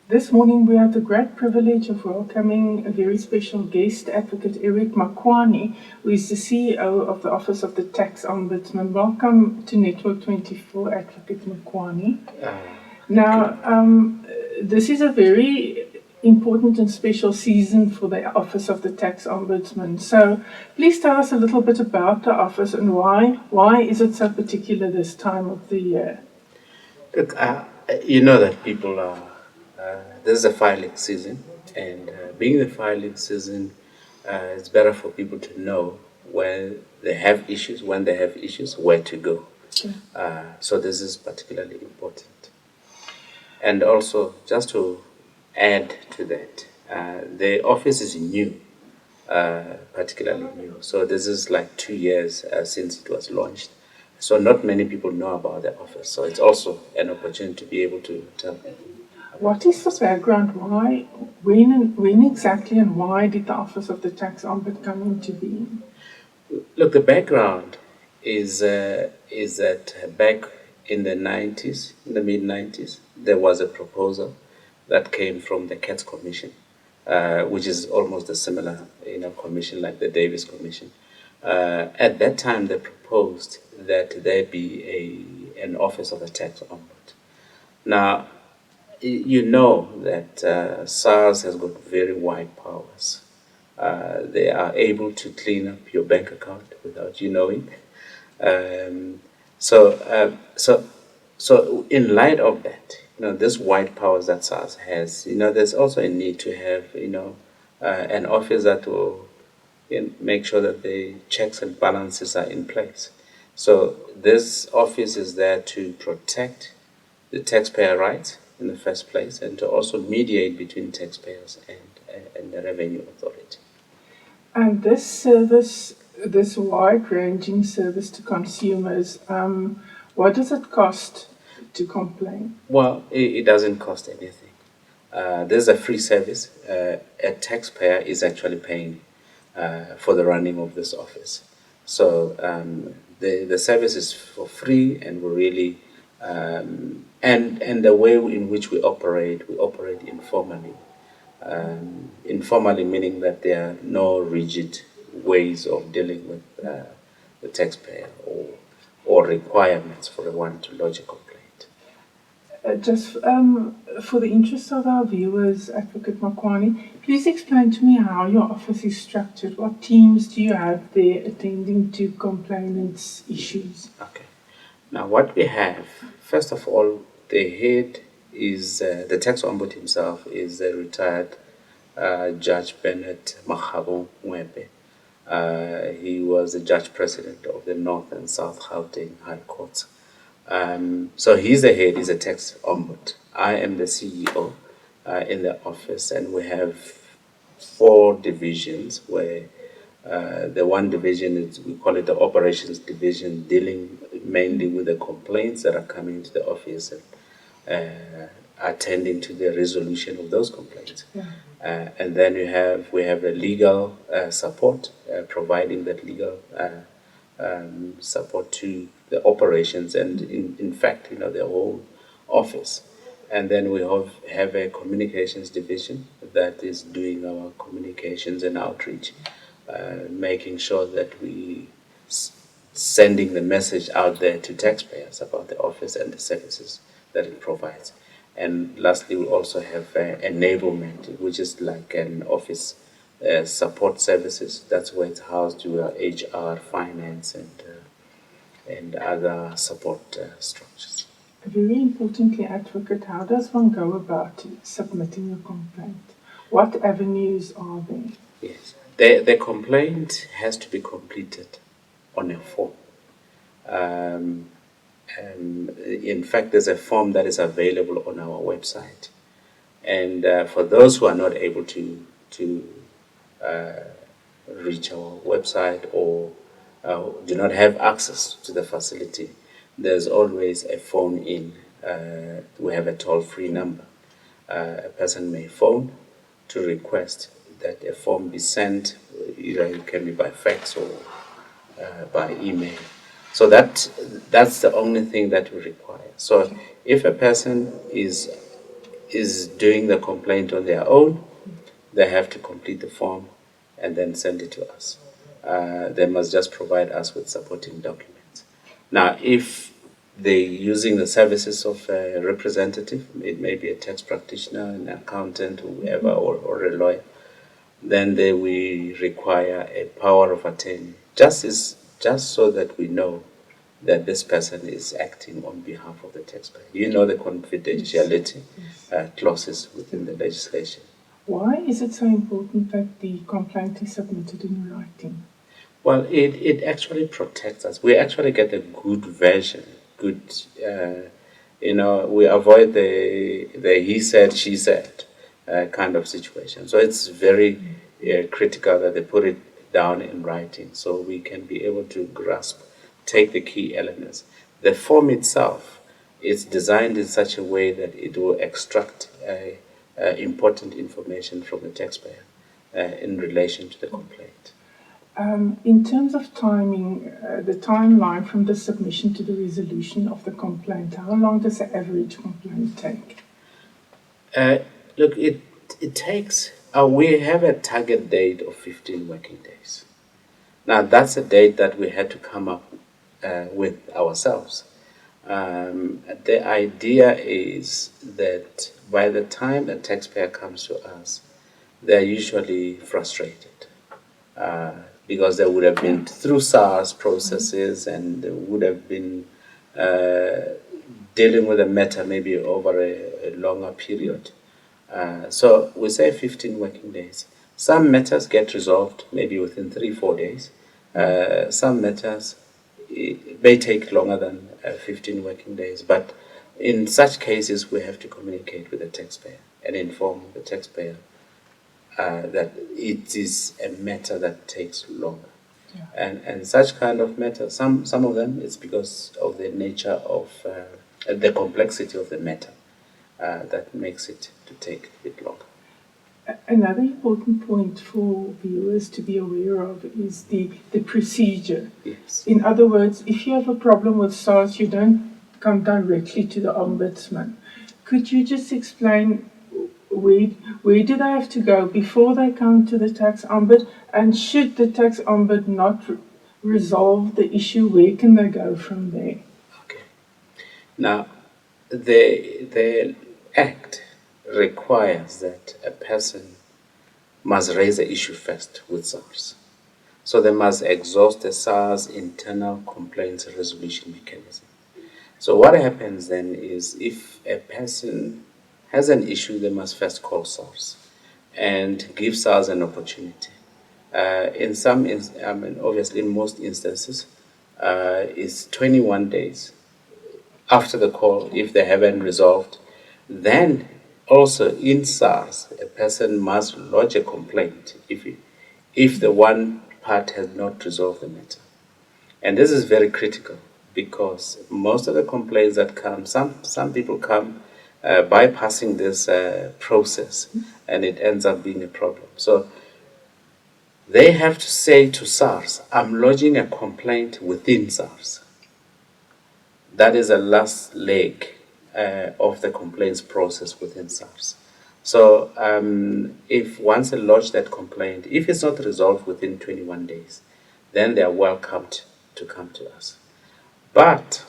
This morning we have the great privilege of welcoming a very special guest, Advocate Mkhawane, who is the CEO of the Office of the Tax Ombudsman. Welcome to Network 24, Advocate Mkhawane. Now, this is a very important and special season for the Office of the Tax Ombudsman. So please tell us a little bit about the office and why is it so particular this time of the year? Look, you know that people are, this is a filing season, and being the filing season, it's better for people to know when they have issues, where to go. So this is particularly important. And also, just to add to that, the office is new, particularly new. So this is like 2 years since it was launched. So not many people know about the office. So it's also an opportunity to be able to tell people. What is the background? When exactly and why did the Office of the Tax Ombudsman come into being? Look, the background is that back in the 90s, in the mid 90s, there was a proposal that came from the Cats Commission, which is almost a similar, commission like the Davis Commission. At that time, they proposed that there be an office of a tax ombud. Now, you know that SARS has got very wide powers. They are able to clean up your bank account without you knowing. Um, so, so in light of that, this wide powers that SARS has, there's also a need to have, an office that will make sure that the checks and balances are in place. So this office is there to protect the taxpayer rights in the first place and to also mediate between taxpayers and the revenue authority. And this service, this wide-ranging service to consumers, what does it cost to complain? Well, it doesn't cost anything. This is a free service. A taxpayer is actually paying for the running of this office. So the service is for free, and we really and the way in which we operate informally. Informally meaning that there are no rigid ways of dealing with the taxpayer or requirements for the one to lodge a complaint. Just for the interest of our viewers, Advocate Mkhawane, please explain to me how your office is structured. What teams do you have there attending to complainants' issues? Okay. Now, what we have, first of all, the head is the tax ombud himself is the retired Judge Bernard Mkhawane. He was the judge president of the North and South Gauteng High Courts. So he's the head, he's a tax ombud. I am the CEO in the office, and we have 4 divisions where the one division is, we call it the operations division, dealing mainly with the complaints that are coming to the office and attending to the resolution of those complaints. Yeah. And then we have a legal support, providing that legal support to the operations and in fact, the whole office. And then we have a communications division that is doing our communications and outreach, making sure that we sending the message out there to taxpayers about the office and the services that it provides. And lastly, we also have enablement, which is like an office support services. That's where it's housed with HR, finance, and other support structures. Very importantly, Advocate, how does one go about submitting a complaint? What avenues are there? Yes, the complaint has to be completed on a form. In fact, there's a form that is available on our website, and for those who are not able to reach our website or do not have access to the facility, there's always a phone in. We have a toll-free number. A person may phone to request that a form be sent. Either it can be by fax or by email. So that's the only thing that we require. So if a person is is doing the complaint on their own, they have to complete the form and then send it to us. They must just provide us with supporting documents. Now, if they're using the services of a representative, it may be a tax practitioner, an accountant, whoever, or a lawyer, then we require a power of attorney, just so that we know that this person is acting on behalf of the taxpayer. You know the confidentiality clauses within the legislation. Why is it so important that the complaint is submitted in writing? Well, it actually protects us. We actually get a good version, we avoid the he said, she said kind of situation. So it's very critical that they put it down in writing so we can be able to take the key elements. The form itself is designed in such a way that it will extract important information from the taxpayer in relation to the complaint. In terms of timing, the timeline from the submission to the resolution of the complaint, how long does the average complaint take? Look, it takes, we have a target date of 15 working days. Now, that's a date that we had to come up with ourselves. The idea is that by the time a taxpayer comes to us, they're usually frustrated because they would have been through SARS processes and they would have been dealing with a matter maybe over a longer period. So we say 15 working days. Some matters get resolved maybe within 3-4 days. Some matters may take longer than 15 working days, but in such cases we have to communicate with the taxpayer and inform the taxpayer that it is a matter that takes longer. Yeah. And such kind of matters, some of them, it's because of the nature of the complexity of the matter that makes it to take a bit longer. Another important point for viewers to be aware of is the procedure. Yes. In other words, if you have a problem with SARS, you don't come directly to the Ombudsman. Could you just explain where do they have to go before they come to the tax ombud? And should the tax ombud not resolve the issue, where can they go from there? Okay. Now, the Act requires that a person must raise the issue first with SARS. So they must exhaust the SARS internal complaints resolution mechanism. So what happens then is if a person has an issue, they must first call SARS and give SARS an opportunity. Obviously in most instances, it's 21 days after the call if they haven't resolved. Then also in SARS, a person must lodge a complaint if the one part has not resolved the matter. And this is very critical because most of the complaints that come, some people come bypassing this process, and it ends up being a problem. So they have to say to SARS, I'm lodging a complaint within SARS. That is the last leg of the complaints process within SARS. So if once they lodge that complaint, if it's not resolved within 21 days, then they are welcomed to come to us. But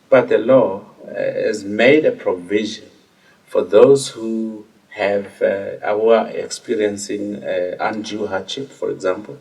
the law has made a provision for those who are experiencing undue hardship, for example,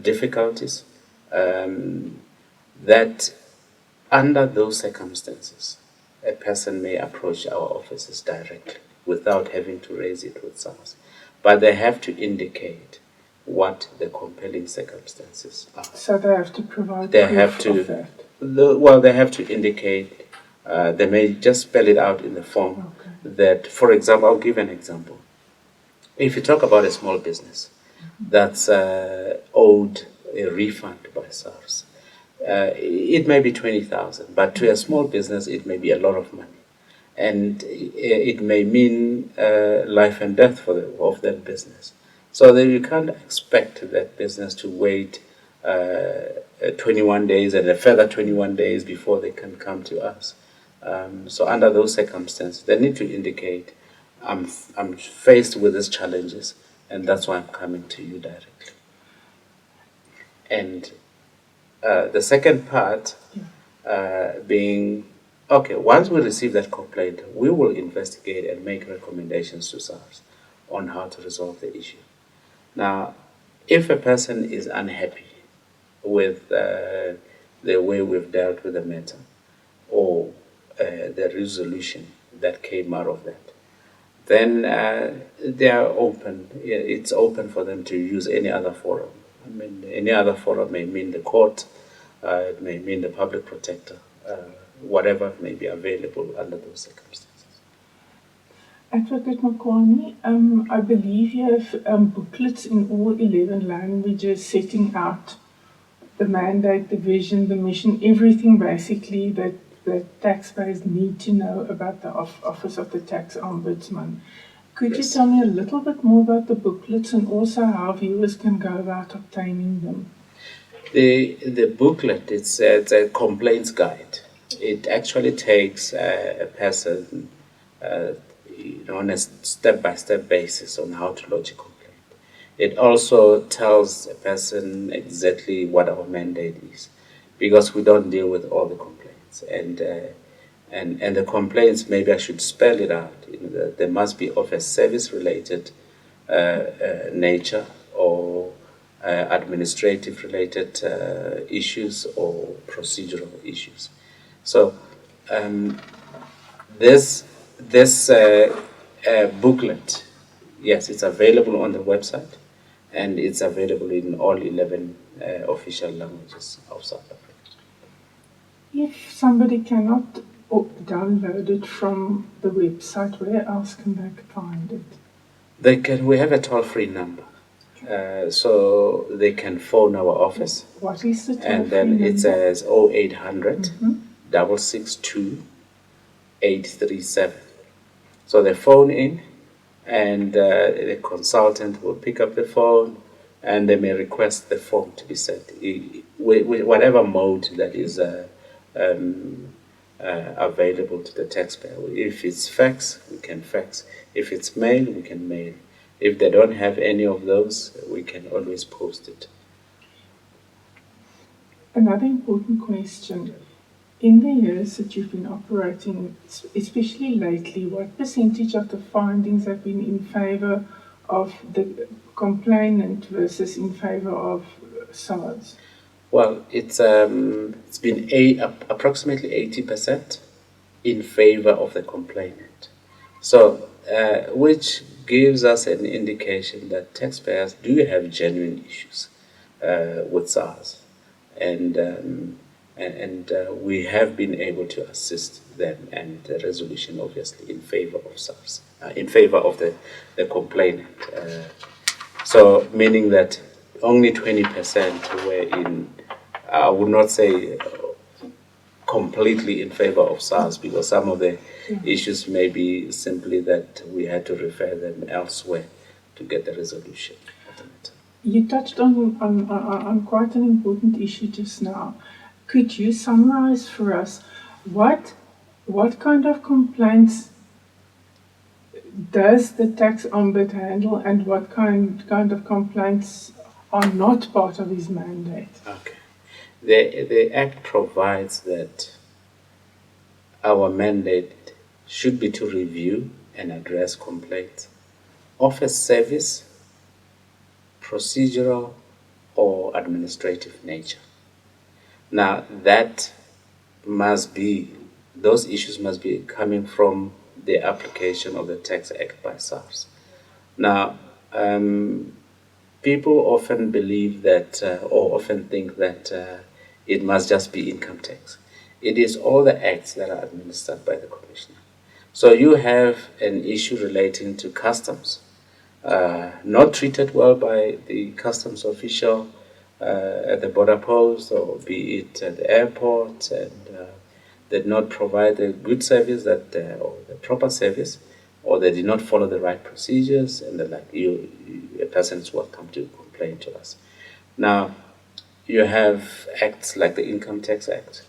difficulties, that under those circumstances, a person may approach our offices directly without having to raise it with SARS. But they have to indicate what the compelling circumstances are. So they have to provide They proof have to, of that. they have to indicate, they may just spell it out in the form that, for example, I'll give an example. If you talk about a small business that's owed a refund by SARS, it may be 20,000, but to a small business, it may be a lot of money. And it may mean life and death of that business. So then you can't expect that business to wait 21 days and a further 21 days before they can come to us. So under those circumstances, they need to indicate, I'm faced with these challenges, and that's why I'm coming to you directly. And the second part being, okay, once we receive that complaint, we will investigate and make recommendations to SARS on how to resolve the issue. Now, if a person is unhappy with the way we've dealt with the matter or the resolution that came out of that, then they are open. It's open for them to use any other forum. I mean, any other forum may mean the court, it may mean the public protector, whatever may be available under those circumstances. Advocate Mkhawane, I believe you have booklets in all 11 languages setting out the mandate, the vision, the mission, everything basically that taxpayers need to know about the Office of the Tax Ombudsman. Could you tell me a little bit more about the booklets and also how viewers can go about obtaining them? The booklet, it's a complaints guide. It actually takes a person on a step-by-step basis on how to lodge a complaint. It also tells a person exactly what our mandate is, because we don't deal with all the complaints. And the complaints, maybe I should spell it out. There must be of a service-related nature or administrative-related issues or procedural issues. So this booklet, yes, it's available on the website, and it's available in all 11 official languages of South Africa. If somebody cannot download it from the website, where else can they find it? We have a toll-free number. So they can phone our office. What is the toll-free and then number? it says 0800 662 837. So they phone in, and the consultant will pick up the phone, and they may request the form to be sent with whatever mode that is available to the taxpayer. If it's fax, we can fax. If it's mail, we can mail. If they don't have any of those, we can always post it. Another important question. In the years that you've been operating, especially lately, what percentage of the findings have been in favor of the complainant versus in favor of SARS? Well, it's been approximately 80% in favor of the complainant. So, which gives us an indication that taxpayers do have genuine issues with SARS, and we have been able to assist them, and the resolution obviously in favor of SARS, in favor of the complainant. So, meaning that only 20% were in, I would not say completely in favor of SARS, because some of the issues may be simply that we had to refer them elsewhere to get the resolution of the matter. You touched on quite an important issue just now. Could you summarize for us what kind of complaints does the tax ombud handle, and what kind of complaints are not part of his mandate? Okay. The Act provides that our mandate should be to review and address complaints of a service, procedural, or administrative nature. Now, those issues must be coming from the application of the Tax Act by SARS. Now, people often believe that, or often think that it must just be income tax. It is all the acts that are administered by the Commissioner. So you have an issue relating to customs, not treated well by the customs official at the border post, or be it at the airport, and they did not provide a good service or the proper service, or they did not follow the right procedures, and the like. A person is welcome to complain to us. Now, you have acts like the Income Tax Act,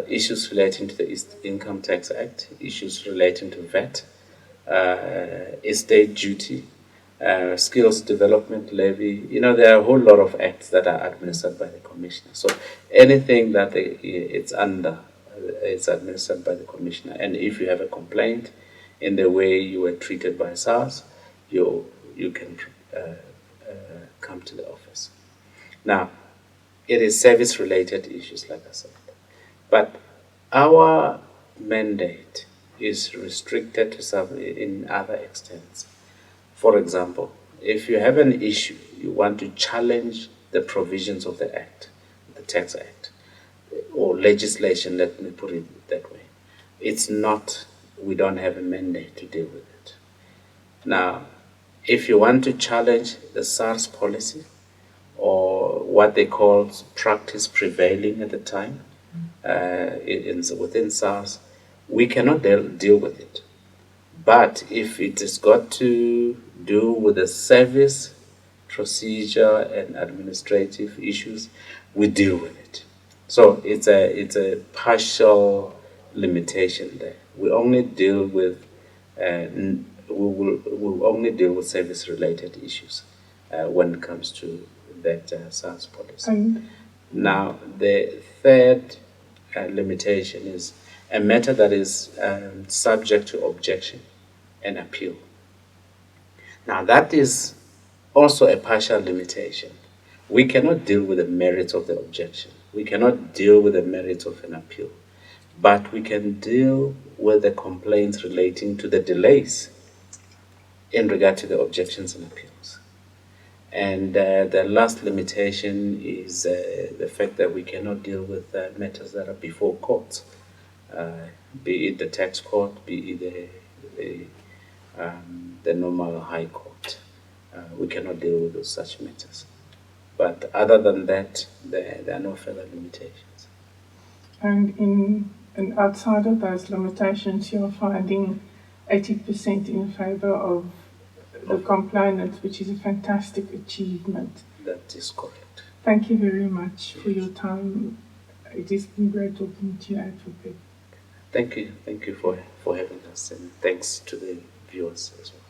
issues relating to the Income Tax Act, issues relating to VAT, estate duty, skills development levy. There are a whole lot of acts that are administered by the commissioner. So anything that it's under, it's administered by the commissioner. And if you have a complaint in the way you were treated by SARS, you can come to the office. Now, it is service-related issues, like I said. But our mandate is restricted to some in other extents. For example, if you have an issue, you want to challenge the provisions of the Act, the Tax Act, or legislation, let me put it that way. We don't have a mandate to deal with it. Now, if you want to challenge the SARS policy, or what they call practice prevailing at the time within SARS, we cannot deal with it. But if it has got to do with the service, procedure, and administrative issues, we deal with it. So it's a partial limitation there. We only deal with we'll only deal with service-related issues when it comes to that SARS policy. Now, the third limitation is a matter that is subject to objection and appeal. Now, that is also a partial limitation. We cannot deal with the merits of the objection. We cannot deal with the merits of an appeal. But we can deal with the complaints relating to the delays in regard to the objections and appeals. And the last limitation is the fact that we cannot deal with matters that are before courts, be it the tax court, be it the normal high court. We cannot deal with such matters. But other than that, there are no further limitations. And outside of those limitations, you're finding 80% in favor of the complainant, which is a fantastic achievement. That is correct. Thank you very much for your time. It has been great talking to you, Advocate. Thank you for having us, and thanks to the viewers as well.